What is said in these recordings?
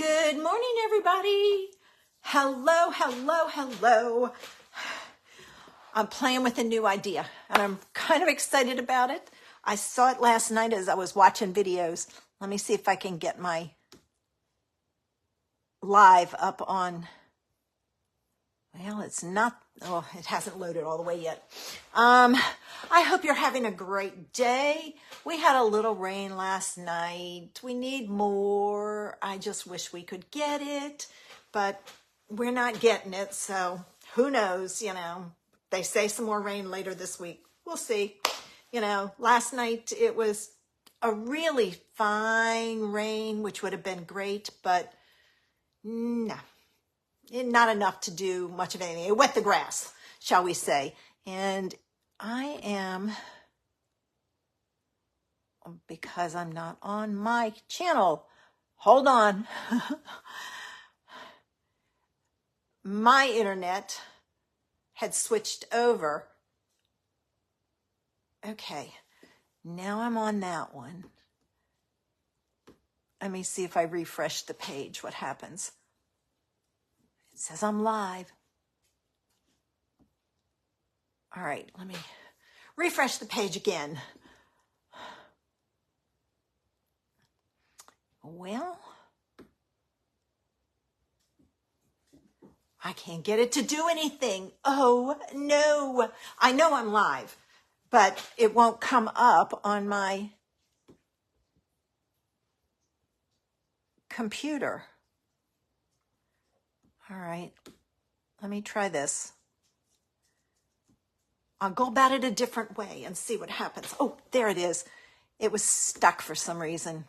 Good morning, everybody. Hello, hello, hello. I'm playing with a new idea, and I'm kind of excited about it. I saw it last night as I was watching videos. Let me see if I can get my live up on, well, it's not, oh, it hasn't loaded all the way yet. I hope you're having a great day. We had a little rain last night. We need more. I just wish we could get it, but we're not getting it. So who knows, they say some more rain later this week. We'll see. Last night it was a really fine rain, which would have been great, but no, not enough to do much of anything. It wet the grass, shall we say. And I am, because I'm not on my channel. Hold on. My internet had switched over. Okay, now I'm on that one. Let me see if I refresh the page, what happens. It says I'm live. All right, let me refresh the page again. Well, I can't get it to do anything. Oh, no. I know I'm live, but it won't come up on my computer. All right, let me try this. I'll go about it a different way and see what happens. Oh, there it is. It was stuck for some reason.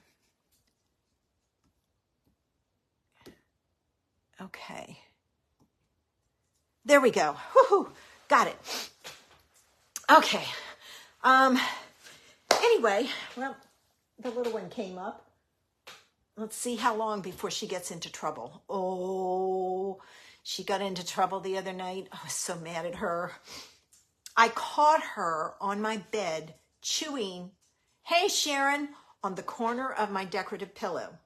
Okay. There we go. Woohoo! Got it. Okay. Anyway, well, the little one came up. Let's see how long before she gets into trouble. Oh, she got into trouble the other night. I was so mad at her. I caught her on my bed chewing, hey, Sharon, on the corner of my decorative pillow.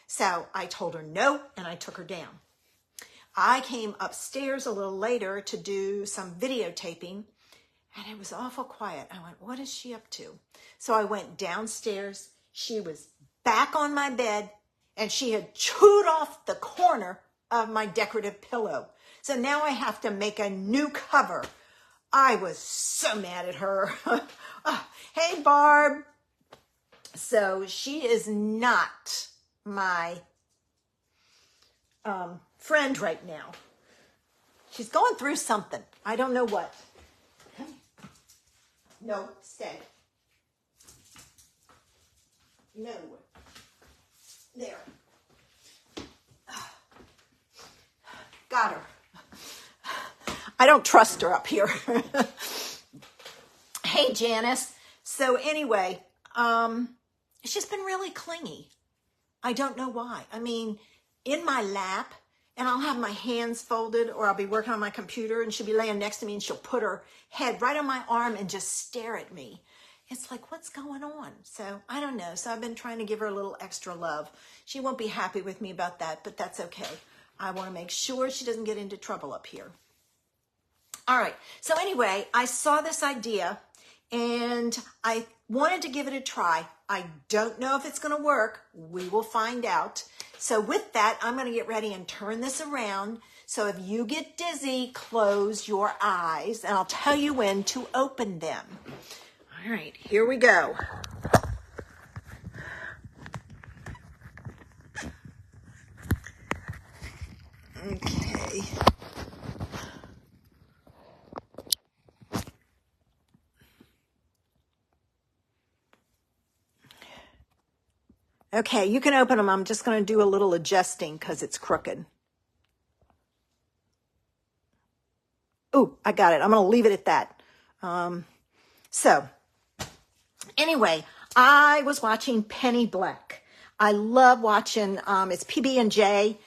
So I told her no, and I took her down. I came upstairs a little later to do some videotaping, and it was awful quiet. I went, what is she up to? So I went downstairs. She was back on my bed, and she had chewed off the corner of my decorative pillow. So now I have to make a new cover. I was so mad at her. Hey, Barb. So she is not my friend right now. She's going through something. I don't know what. No, stay. No. There. Got her. I don't trust her up here. Hey, Janice. So anyway, she's been really clingy. I don't know why. I mean, in my lap, and I'll have my hands folded, or I'll be working on my computer, and she'll be laying next to me, and she'll put her head right on my arm and just stare at me. It's like, what's going on? So I don't know. So I've been trying to give her a little extra love. She won't be happy with me about that, but that's okay. I want to make sure she doesn't get into trouble up here. All right. So anyway, I saw this idea and I wanted to give it a try. I don't know if it's going to work. We will find out. So with that, I'm going to get ready and turn this around. So if you get dizzy, close your eyes and I'll tell you when to open them. All right, here we go. Okay. Okay, you can open them. I'm just going to do a little adjusting because it's crooked. Oh, I got it. I'm going to leave it at that. So, anyway, I was watching Penny Black. I love watching, it's PB&J.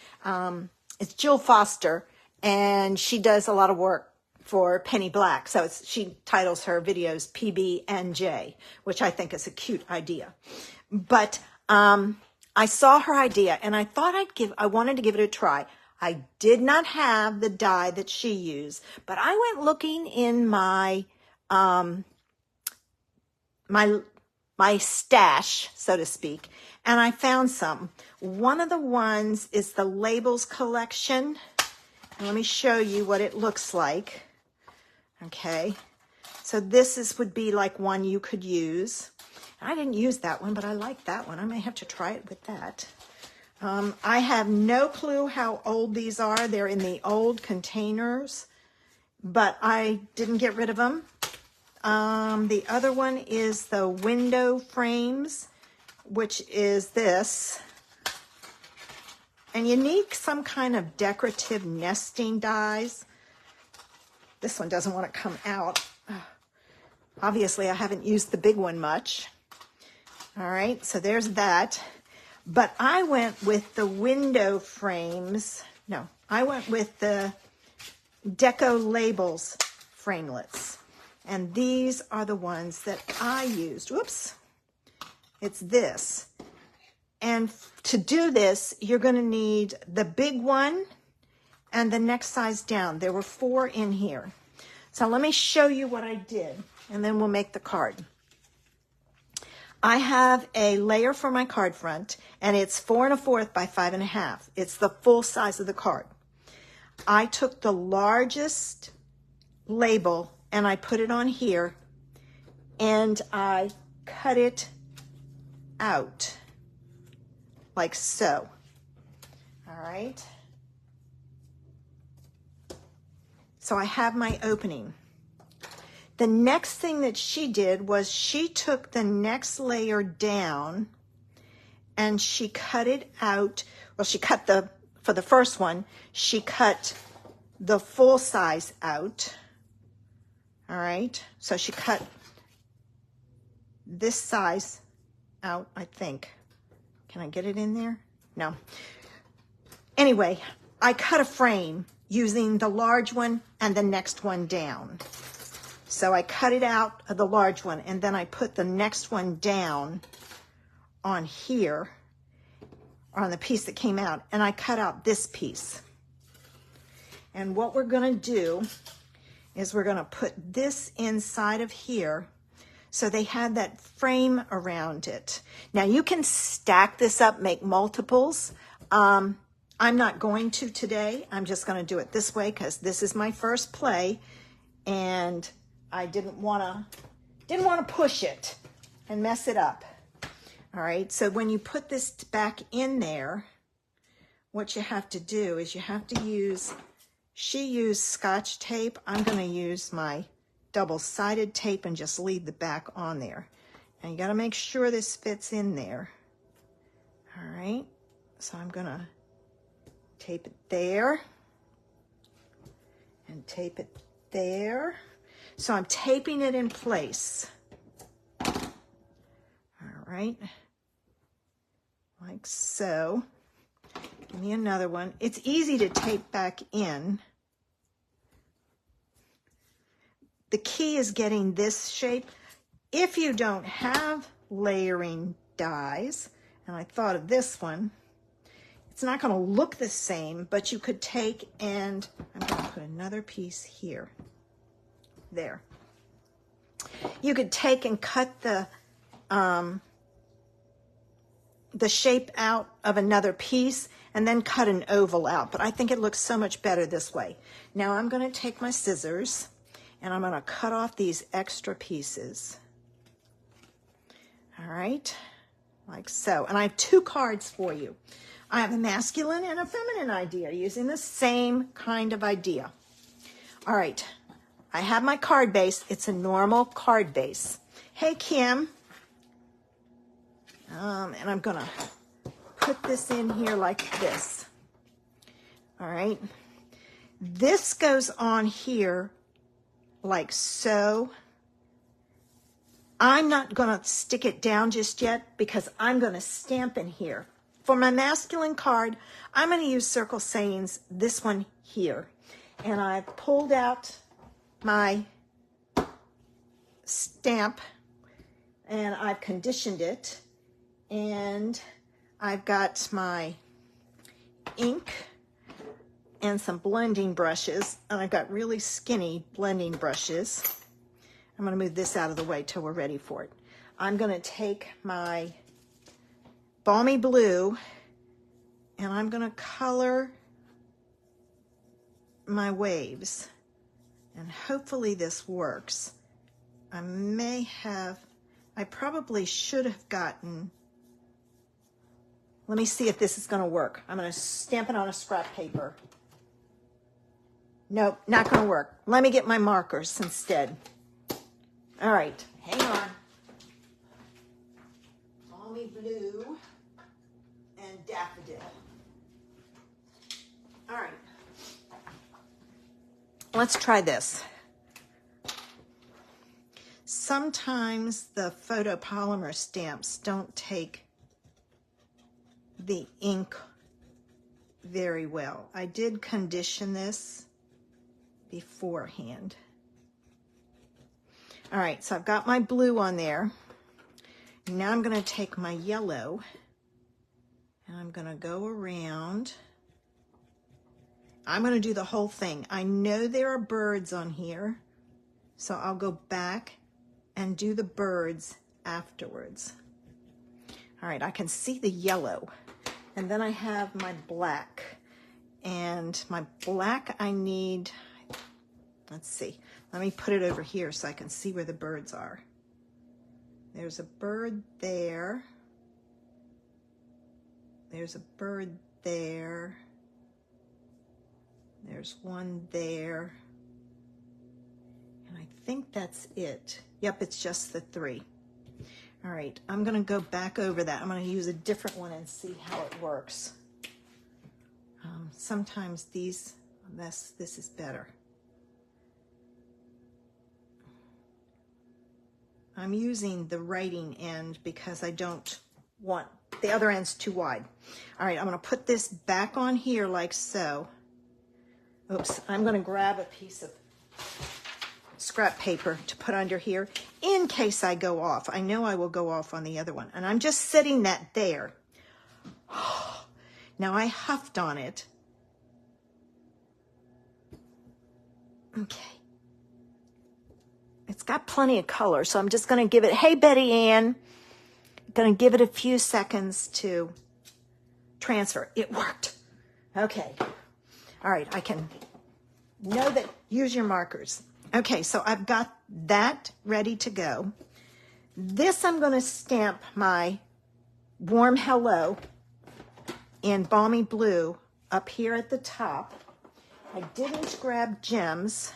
It's Jill Foster, and she does a lot of work for Penny Black. So she titles her videos PB&J, which I think is a cute idea. But I I saw her idea and I thought I wanted to give it a try. I did not have the die that she used, but I went looking in my, my stash, so to speak, and I found some. One of the ones is the Labels collection. And let me show you what it looks like. Okay. So this would be like one you could use. I didn't use that one, but I like that one. I may have to try it with that. I have no clue how old these are. They're in the old containers, but I didn't get rid of them. The other one is the window frames, which is this. And you need some kind of decorative nesting dies. This one doesn't want to come out. Obviously, I haven't used the big one much. All right, so there's that. But I went with the window frames. No, I went with the Deco Labels framelets. And these are the ones that I used. Whoops. It's this. And to do this, you're going to need the big one and the next size down. There were 4 in here. So let me show you what I did, and then we'll make the card. I have a layer for my card front, and it's 4 1/4 by 5 1/2. It's the full size of the card. I took the largest label and I put it on here, and I cut it out like so. All right. So I have my opening. The next thing that she did was she took the next layer down and she cut it out. Well, she cut for the first one, she cut the full size out. All right. So she cut this size out, I think. Can I get it in there? No. Anyway, I cut a frame using the large one and the next one down. So I cut it out of the large one, and then I put the next one down on here, on the piece that came out, and I cut out this piece. And what we're going to do is we're going to put this inside of here so they have that frame around it. Now you can stack this up, make multiples. I'm not going to today. I'm just going to do it this way because this is my first play, and I didn't want to push it and mess it up. All right, so when you put this back in there, what you have to do is you have to use, she used Scotch tape. I'm going to use my double-sided tape and just leave the back on there. And you got to make sure this fits in there. All right, so I'm going to tape it there and tape it there. So I'm taping it in place. All right, like so. Give me another one. It's easy to tape back in. The key is getting this shape. If you don't have layering dies, and I thought of this one, it's not going to look the same, but you could take and I'm going to put another piece here. There. You could take and cut the shape out of another piece and then cut an oval out, but I think it looks so much better this way. Now I'm going to take my scissors and I'm going to cut off these extra pieces. All right, like so. And I have 2 cards for you. I have a masculine and a feminine idea using the same kind of idea. All right, I have my card base. It's a normal card base. Hey, Kim. And I'm going to put this in here like this. All right. This goes on here like so. I'm not going to stick it down just yet because I'm going to stamp in here. For my masculine card, I'm going to use Circle Sayings, this one here. And I pulled out my stamp and I've conditioned it. And I've got my ink and some blending brushes, and I've got really skinny blending brushes. I'm going to move this out of the way till we're ready for it. I'm going to take my Balmy Blue and I'm going to color my waves, and hopefully this works. I probably should have gotten, let me see if this is going to work. I'm going to stamp it on a scrap paper. Nope, not going to work. Let me get my markers instead. All right, hang on. Balmy Blue and Daffodil. All right. Let's try this. Sometimes the photopolymer stamps don't take the ink very well. I did condition this beforehand. All right, so I've got my blue on there. Now I'm going to take my yellow and I'm going to go around. I'm going to do the whole thing. I know there are birds on here, so I'll go back and do the birds afterwards. All right, I can see the yellow. And then I have my black. And my black I need, let's see. Let me put it over here so I can see where the birds are. There's a bird there. There's a bird there. There's one there. And I think that's it. Yep, it's just the 3. All right, I'm going to go back over that. I'm going to use a different one and see how it works. Sometimes this is better. I'm using the writing end because I don't want the other end's too wide. All right, I'm going to put this back on here like so. Oops, I'm going to grab a piece of scrap paper to put under here in case I go off. I know I will go off on the other one. And I'm just setting that there. Now I huffed on it. Okay. It's got plenty of color, so I'm just going to give it, hey, Betty Ann. Going to give it a few seconds to transfer. It worked. Okay. All right, I can know that, use your markers. Okay, so I've got that ready to go. This I'm going to stamp my Warm Hello in Balmy Blue up here at the top. I didn't grab gems,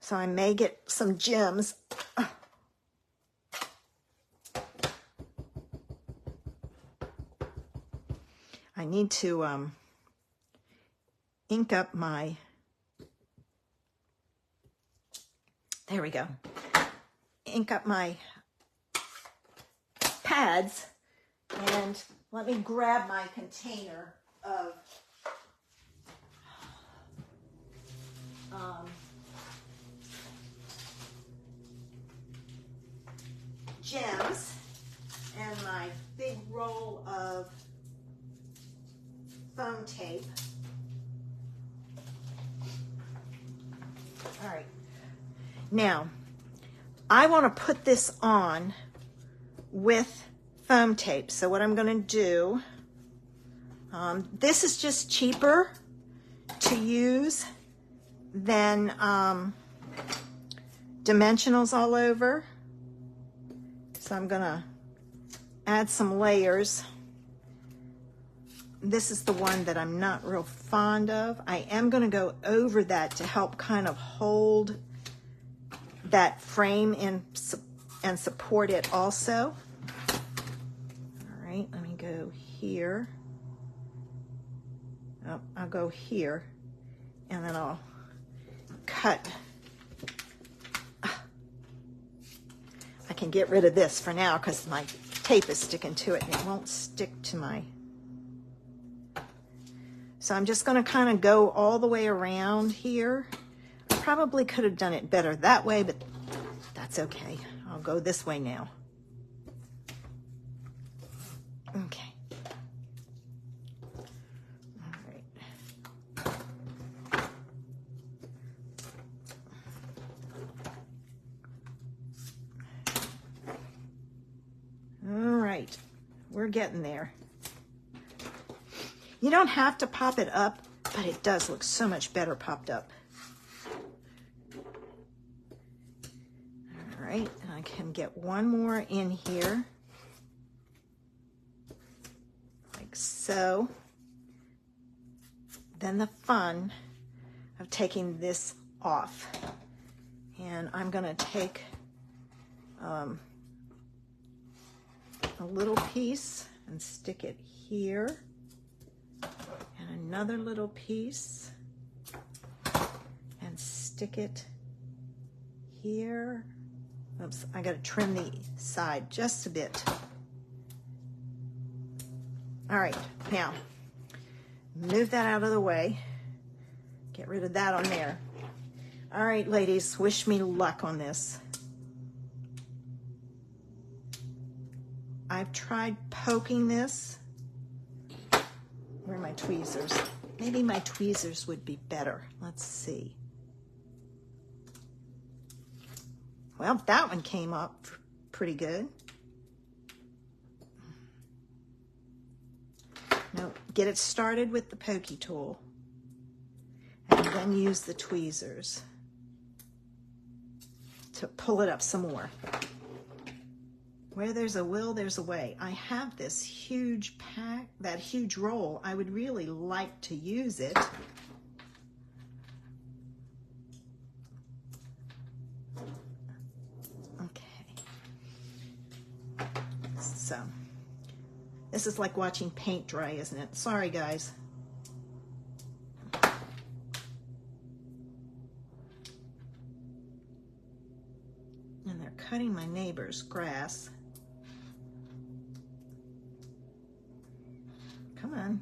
so I may get some gems. I need to ink up my, there we go, ink up my pads, and let me grab my container of gems and my big roll of foam tape. All right. Now, I want to put this on with foam tape. So what I'm going to do, this is just cheaper to use than dimensionals all over. So I'm going to add some layers. This is the one that I'm not real fond of. I am going to go over that to help kind of hold that frame in and support it also. All right, let me go here. Oh, I'll go here, and then I'll cut. I can get rid of this for now because my tape is sticking to it and it won't stick to my... So I'm just going to kind of go all the way around here. I probably could have done it better that way, but that's okay. I'll go this way now. We're getting there. You don't have to pop it up, but it does look so much better popped up. All right, and I can get one more in here, like so. Then the fun of taking this off. And I'm gonna take a little piece and stick it here, and another little piece and stick it here. Oops, I gotta trim the side just a bit. All right, now move that out of the way. Get rid of that on there. All right, ladies, wish me luck on this. I've tried poking this. Where are my tweezers? Maybe my tweezers would be better. Let's see. Well, that one came up pretty good. No, get it started with the pokey tool and then use the tweezers to pull it up some more. Where there's a will, there's a way. I have this huge pack, that huge roll. I would really like to use it. Okay. So, this is like watching paint dry, isn't it? Sorry, guys. And they're cutting my neighbor's grass. Come on.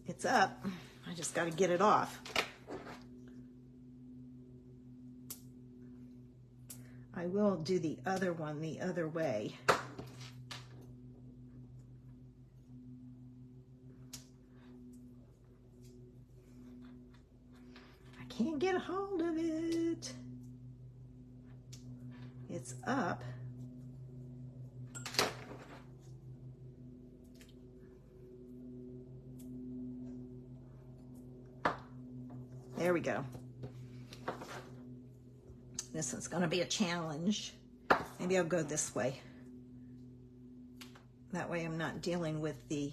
It's up. I just got to get it off. I will do the other one the other way. I can't get a hold of it. It's up. There we go. This one's going to be a challenge. Maybe I'll go this way. That way I'm not dealing with the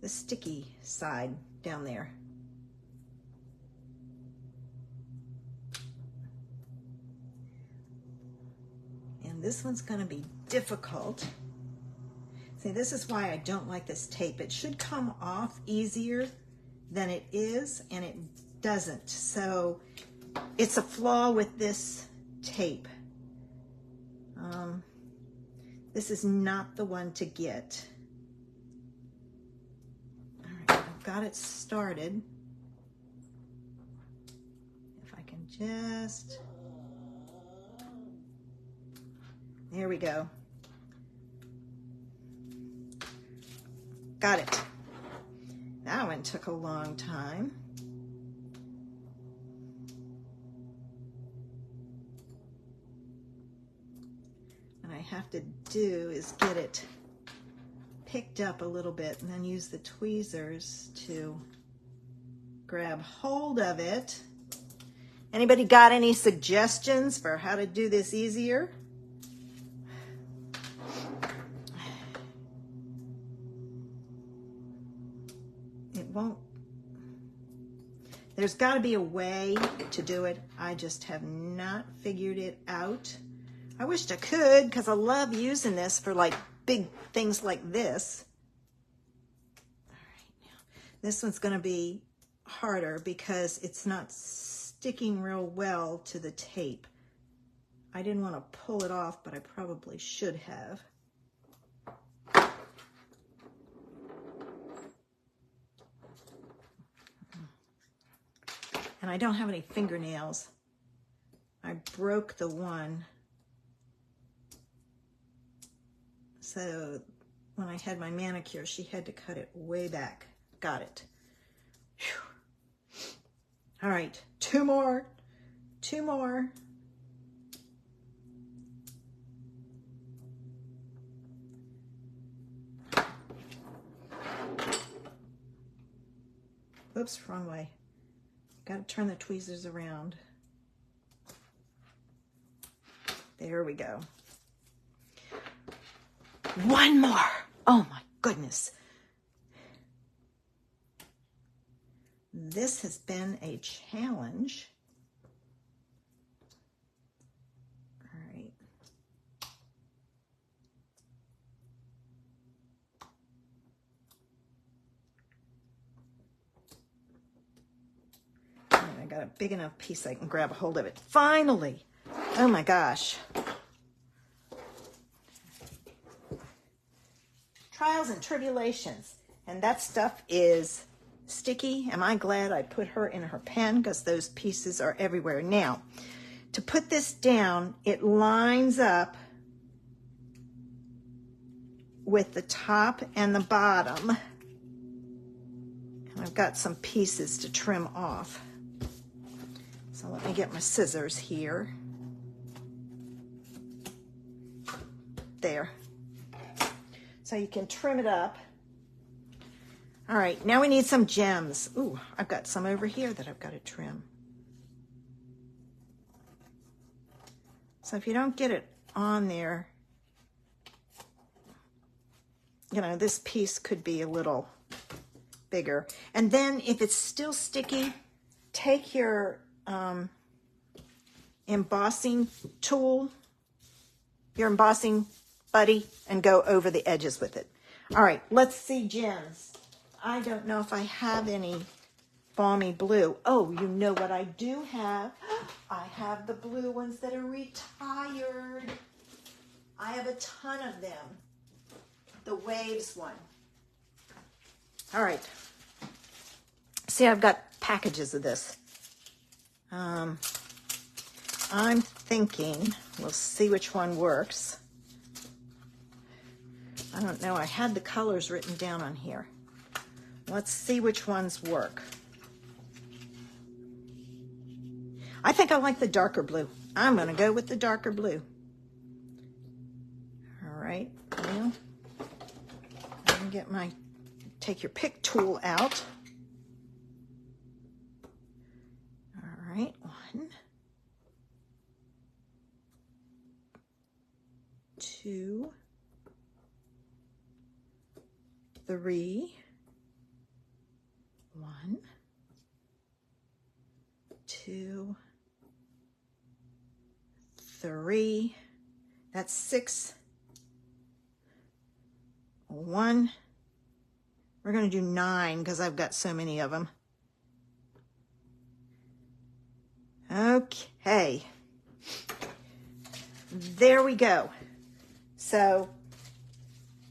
sticky side down there. And this one's going to be difficult. See, this is why I don't like this tape. It should come off easier than it is, and it doesn't. So it's a flaw with this tape. This is not the one to get. All right, I've got it started. If I can just, there we go. Got it. That one took a long time. What I have to do is get it picked up a little bit and then use the tweezers to grab hold of it. Anybody got any suggestions for how to do this easier? It won't. There's got to be a way to do it. I just have not figured it out. I wished I could, because I love using this for like big things like this. All right, now this one's going to be harder because it's not sticking real well to the tape. I didn't want to pull it off, but I probably should have. And I don't have any fingernails. I broke the one. So when I had my manicure, she had to cut it way back. Got it. Whew. All right, two more 2 more. Oops, wrong way. Got to turn the tweezers around. There we go. 1 more. Oh my goodness. This has been a challenge. All right. I got a big enough piece I can grab a hold of it. Finally. Oh my gosh. Trials and tribulations. And that stuff is sticky. Am I glad I put her in her pen, because those pieces are everywhere. Now, to put this down, it lines up with the top and the bottom. And I've got some pieces to trim off. So let me get my scissors here. There. So you can trim it up. All right, now we need some gems. Ooh, I've got some over here that I've got to trim. So if you don't get it on there, you know, this piece could be a little bigger. And then if it's still sticky, take your embossing tool, your embossing buddy, and go over the edges with it. All right, let's see gems. I don't know if I have any balmy blue. Oh, you know what I do have? I have the blue ones that are retired. I have a ton of them. The Waves one. All right. See, I've got packages of this. I'm thinking, we'll see which one works. I don't know, I had the colors written down on here. Let's see which ones work. I think I like the darker blue. I'm going to go with the darker blue. All right, now I'm going to get my, take your pick tool out. All right, 1, 2, 3, 1, 2, 3. That's 6. 1. We're going to do 9 because I've got so many of them. Okay. There we go. So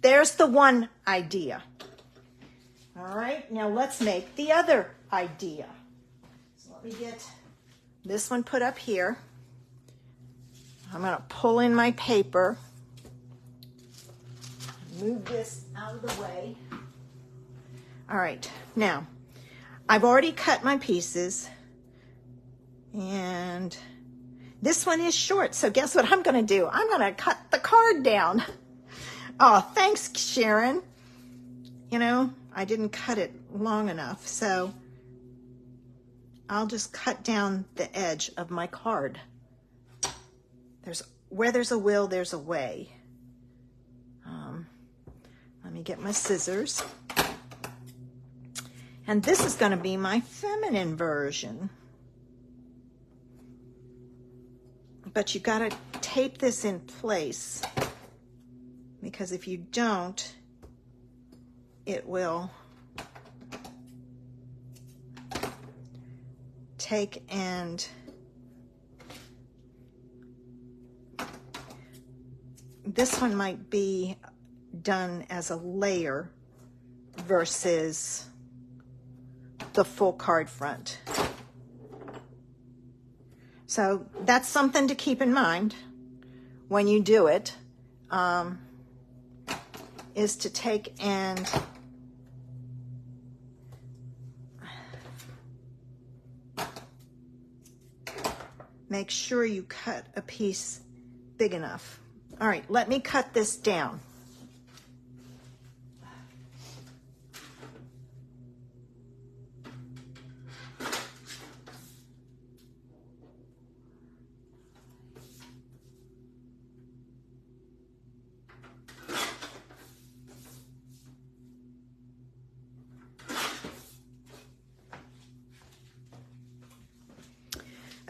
there's the one idea. All right, now let's make the other idea. So let me get this one put up here. I'm going to pull in my paper. Move this out of the way. All right, now I've already cut my pieces. And this one is short, so guess what I'm going to do? I'm going to cut the card down. Oh, thanks, Sharon. You know, I didn't cut it long enough, so I'll just cut down the edge of my card. Where there's a will, there's a way. Let me get my scissors. And this is going to be my feminine version. But you got to tape this in place, because if you don't, it will take and this one might be done as a layer versus the full card front. So that's something to keep in mind when you do it, is to take and make sure you cut a piece big enough. All right, let me cut this down.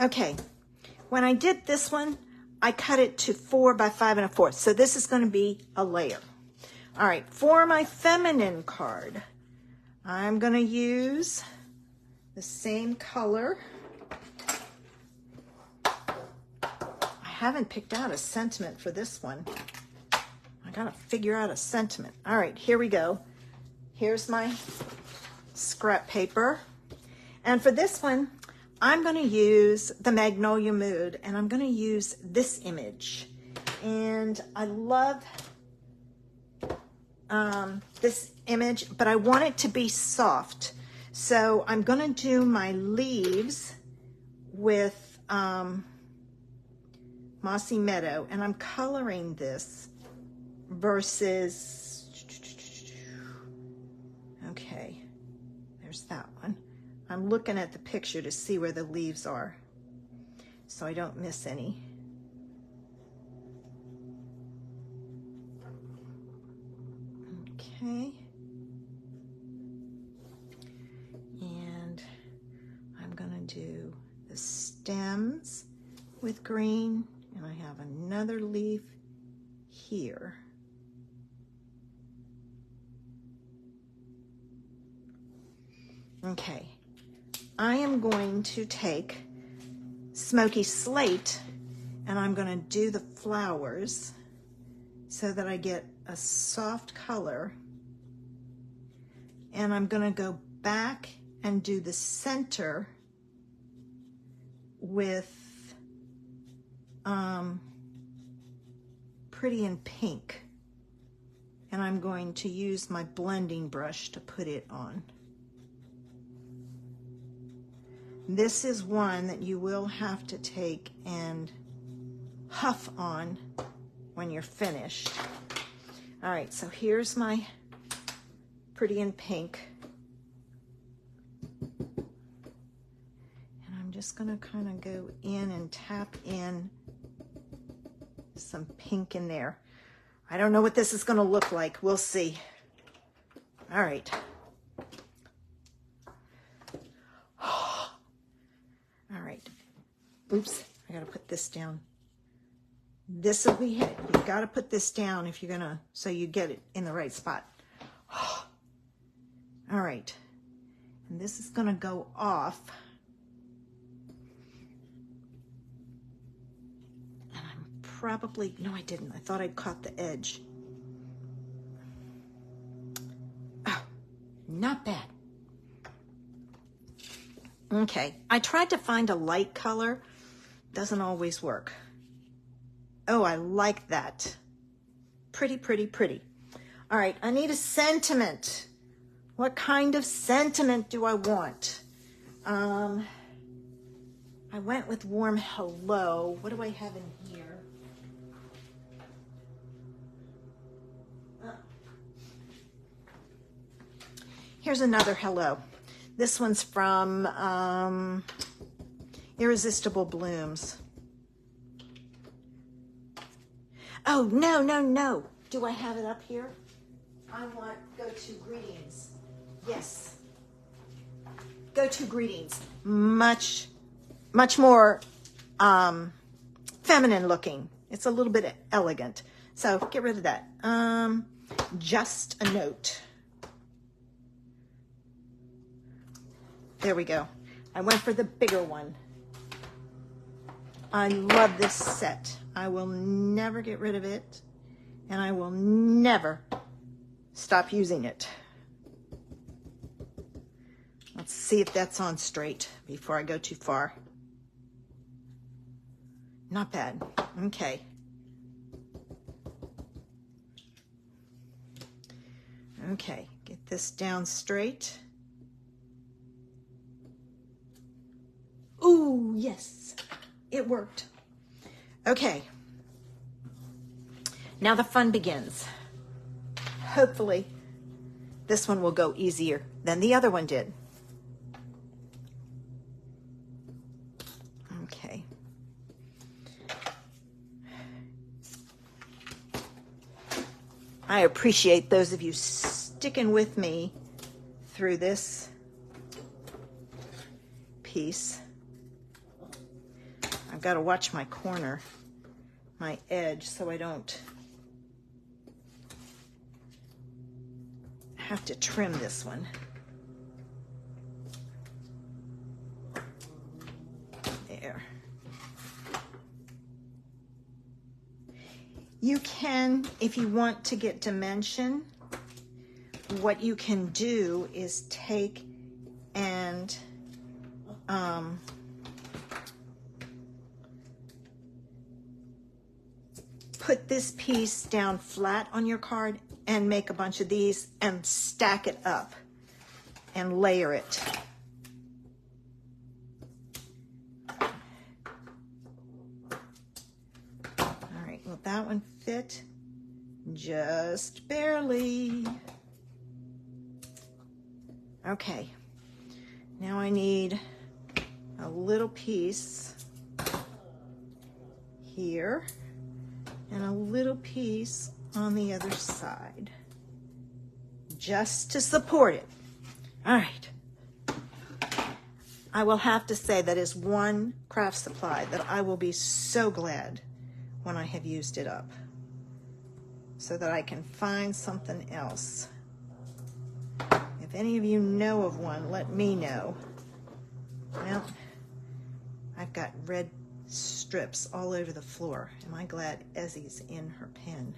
Okay, when I did this one, I cut it to 4 by 5 1/4. So this is going to be a layer. All right, for my feminine card, I'm going to use the same color. I haven't picked out a sentiment for this one. I got to figure out a sentiment. All right, here we go. Here's my scrap paper. And for this one, I'm going to use the Magnolia Mood, and I'm going to use this image. And I love this image, but I want it to be soft. So I'm going to do my leaves with Mossy Meadow, and I'm coloring this versus, okay, there's that one. I'm looking at the picture to see where the leaves are so I don't miss any. Okay. And I'm gonna do the stems with green, and I have another leaf here. Okay. I am going to take Smoky Slate and I'm going to do the flowers so that I get a soft color, and I'm going to go back and do the center with Pretty in Pink, and I'm going to use my blending brush to put it on. This is one that you will have to take and huff on when you're finished. All right, so here's my Pretty in Pink. And I'm just gonna kind of go in and tap in some pink in there. I don't know what this is gonna look like. We'll see. All right. Oops, I gotta put this down. This will be it. You've got to put this down if you're gonna, so you get it in the right spot. All right, and this is gonna go off. And I'm probably, no I didn't. I thought I'd caught the edge. Oh, not bad. Okay, I tried to find a light color. Doesn't always work. Oh, I like that. Pretty, pretty, pretty. All right, I need a sentiment. What kind of sentiment do I want? I went with Warm Hello. What do I have in here? Here's another hello. This one's from Irresistible Blooms. Oh, no, no, no. Do I have it up here? I want Go To Greetings. Yes. Go To Greetings. Much, much more feminine looking. It's a little bit elegant. So get rid of that. Just a Note. There we go. I went for the bigger one. I love this set. I will never get rid of it, and I will never stop using it. Let's see if that's on straight before I go too far. Not bad. Okay. Okay, get this down straight. Ooh, yes. it worked. Okay. Now the fun begins. Hopefully, this one will go easier than the other one did. Okay. I appreciate those of you sticking with me through this piece. I've got to watch my corner, my edge, so I don't have to trim this one. There. You can, if you want to get dimension, what you can do is take and put this piece down flat on your card and make a bunch of these and stack it up and layer it. All right, will that one fit? Just barely. Okay, now I need a little piece here and a little piece on the other side, just to support it. All right. I will have to say that is one craft supply that I will be so glad when I have used it up, so that I can find something else. If any of you know of one, let me know. Well, I've got red strips all over the floor. Am I glad Essie's in her pen?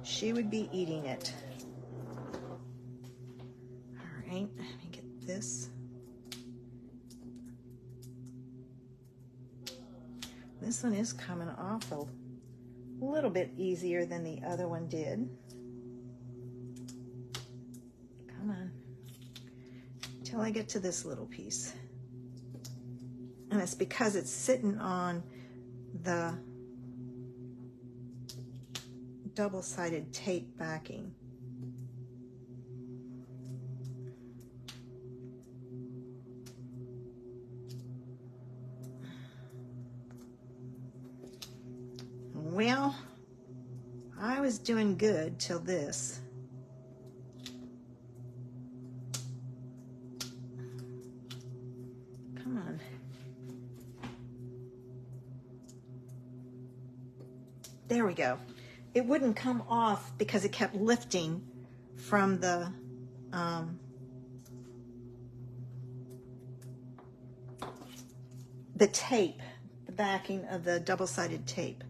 She would be eating it. All right, let me get this. This one is coming off a little bit easier than the other one did. Come on. Till I get to this little piece. And it's because it's sitting on the double-sided tape backing. Well, I was doing good till this. Come on. There we go. It wouldn't come off because it kept lifting from the tape, the backing of the double-sided tape.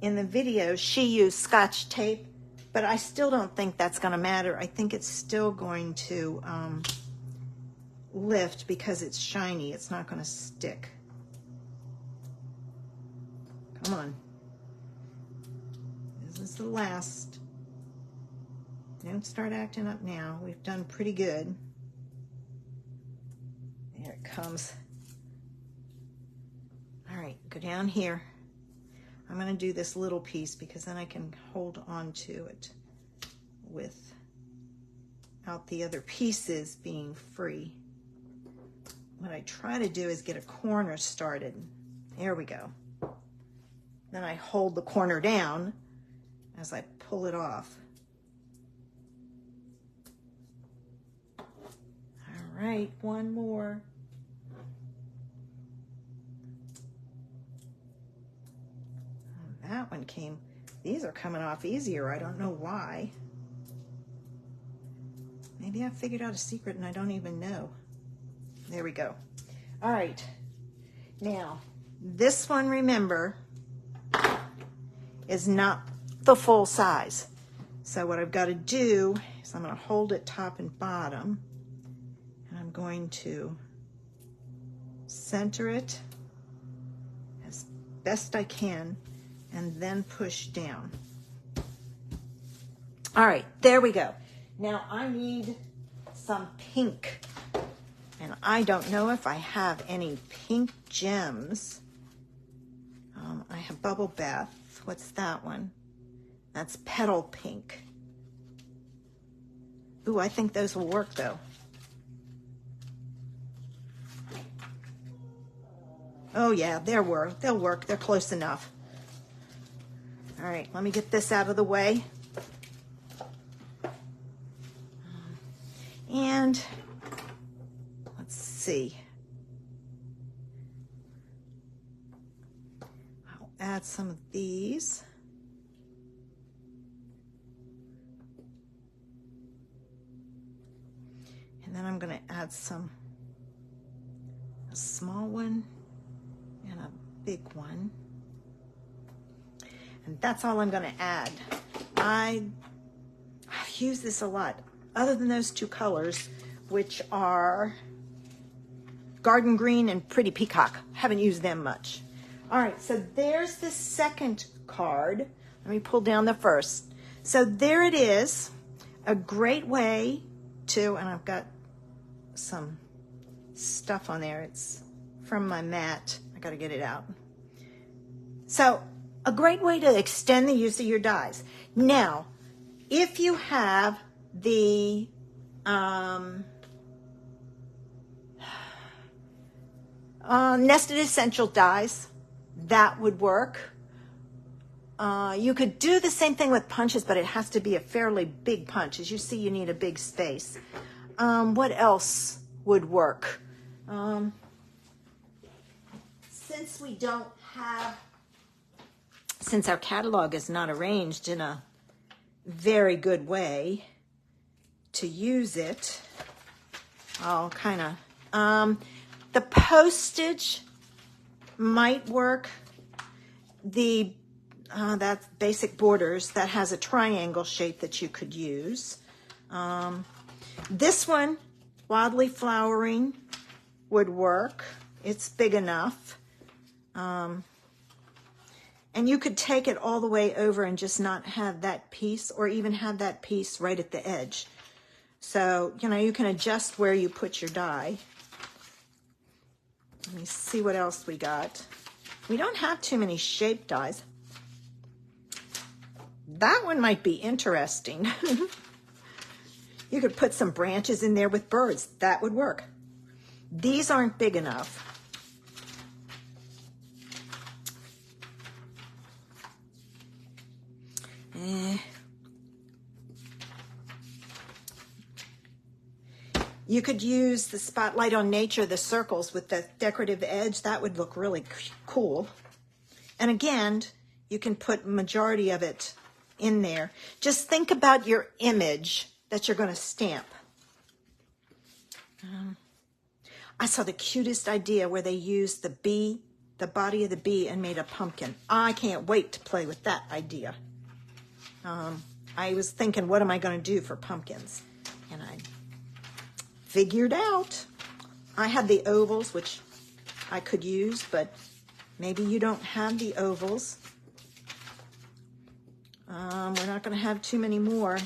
In the video, she used Scotch tape, but I still don't think that's going to matter. I think it's still going to lift because it's shiny. It's not going to stick. Come on. This is the last. Don't start acting up now. We've done pretty good. There it comes. All right, go down here. I'm going to do this little piece because then I can hold on to it without the other pieces being free. What I try to do is get a corner started. There we go. Then I hold the corner down as I pull it off. All right, one more. That one came, these are coming off easier. I don't know why. Maybe I figured out a secret and I don't even know. There we go. All right. Now, this one, remember, is not the full size. So what I've got to do is I'm going to hold it top and bottom, and I'm going to center it as best I can, and then push down. All right, there we go. Now I need some pink. And I don't know if I have any pink gems. I have Bubble Bath. What's that one? That's Petal Pink. Ooh, I think those will work though. Oh yeah, they'll work. They're close enough. All right, let me get this out of the way. And let's see. I'll add some of these. And then I'm going to add a small one and a big one. And that's all I'm going to add. I've used this a lot, other than those two colors, which are Garden Green and Pretty Peacock. Haven't used them much. All right, so there's the second card. Let me pull down the first. So there it is, a great way to, and I've got some stuff on there. It's from my mat. I got to get it out. So a great way to extend the use of your dies. Now, if you have the nested essential dies, that would work. You could do the same thing with punches, but it has to be a fairly big punch. As you see, you need a big space. What else would work? Since our catalog is not arranged in a very good way to use it, I'll kind of, the postage might work. That's Basic Borders, that has a triangle shape that you could use. This one, Wildly Flowering, would work. It's big enough. And you could take it all the way over and just not have that piece, or even have that piece right at the edge. So, you can adjust where you put your die. Let me see what else we got. We don't have too many shape dies. That one might be interesting. You could put some branches in there with birds. That would work. These aren't big enough. You could use the Spotlight on Nature, the circles with the decorative edge. That would look really cool. And again, you can put majority of it in there. Just think about your image that you're going to stamp. I saw the cutest idea where they used the bee, the body of the bee, and made a pumpkin. I can't wait to play with that idea. I was thinking, what am I going to do for pumpkins? And I figured out. I had the ovals, which I could use, but maybe you don't have the ovals. We're not going to have too many more.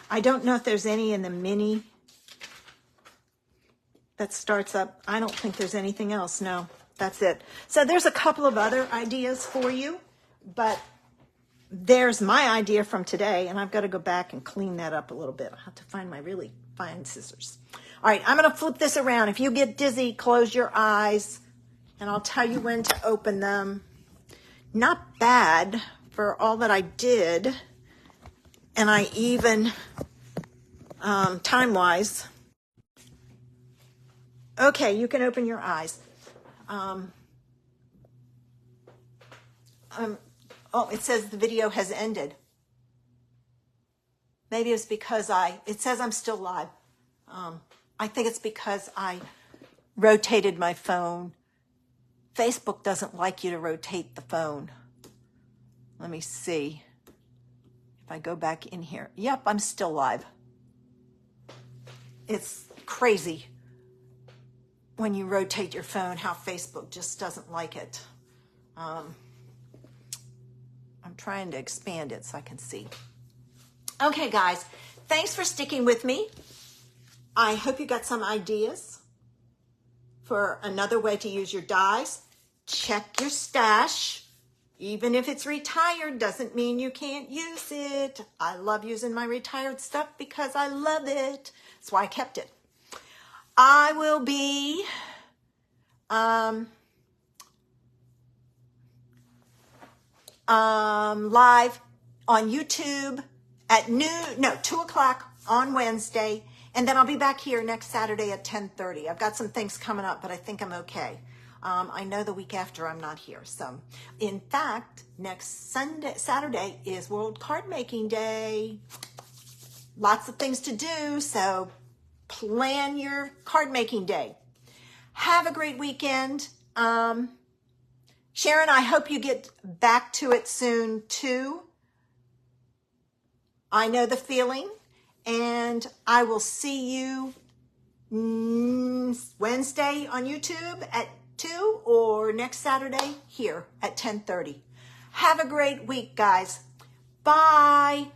I don't know if there's any in the mini that starts up. I don't think there's anything else. No, that's it. So there's a couple of other ideas for you, but there's my idea from today, and I've got to go back and clean that up a little bit. I'll have to find my really fine scissors. All right, I'm going to flip this around. If you get dizzy, close your eyes, and I'll tell you when to open them. Not bad for all that I did, and I even, time-wise. Okay, you can open your eyes. Oh, it says the video has ended. Maybe it's because it says I'm still live. I think it's because I rotated my phone. Facebook doesn't like you to rotate the phone. Let me see if I go back in here. Yep, I'm still live. It's crazy when you rotate your phone how Facebook just doesn't like it. I'm trying to expand it so I can see. Okay, guys, thanks for sticking with me. I hope you got some ideas for another way to use your dies. Check your stash. Even if it's retired, doesn't mean you can't use it. I love using my retired stuff because I love it. That's why I kept it. I will be live on YouTube at 2 o'clock on Wednesday. And then I'll be back here next Saturday at 10:30. I've got some things coming up, but I think I'm okay. I know the week after I'm not here. So, in fact, next Saturday is World Card Making Day. Lots of things to do, so plan your card making day. Have a great weekend. Sharon, I hope you get back to it soon too. I know the feeling, and I will see you Wednesday on YouTube at 2 or next Saturday here at 10:30. Have a great week, guys. Bye.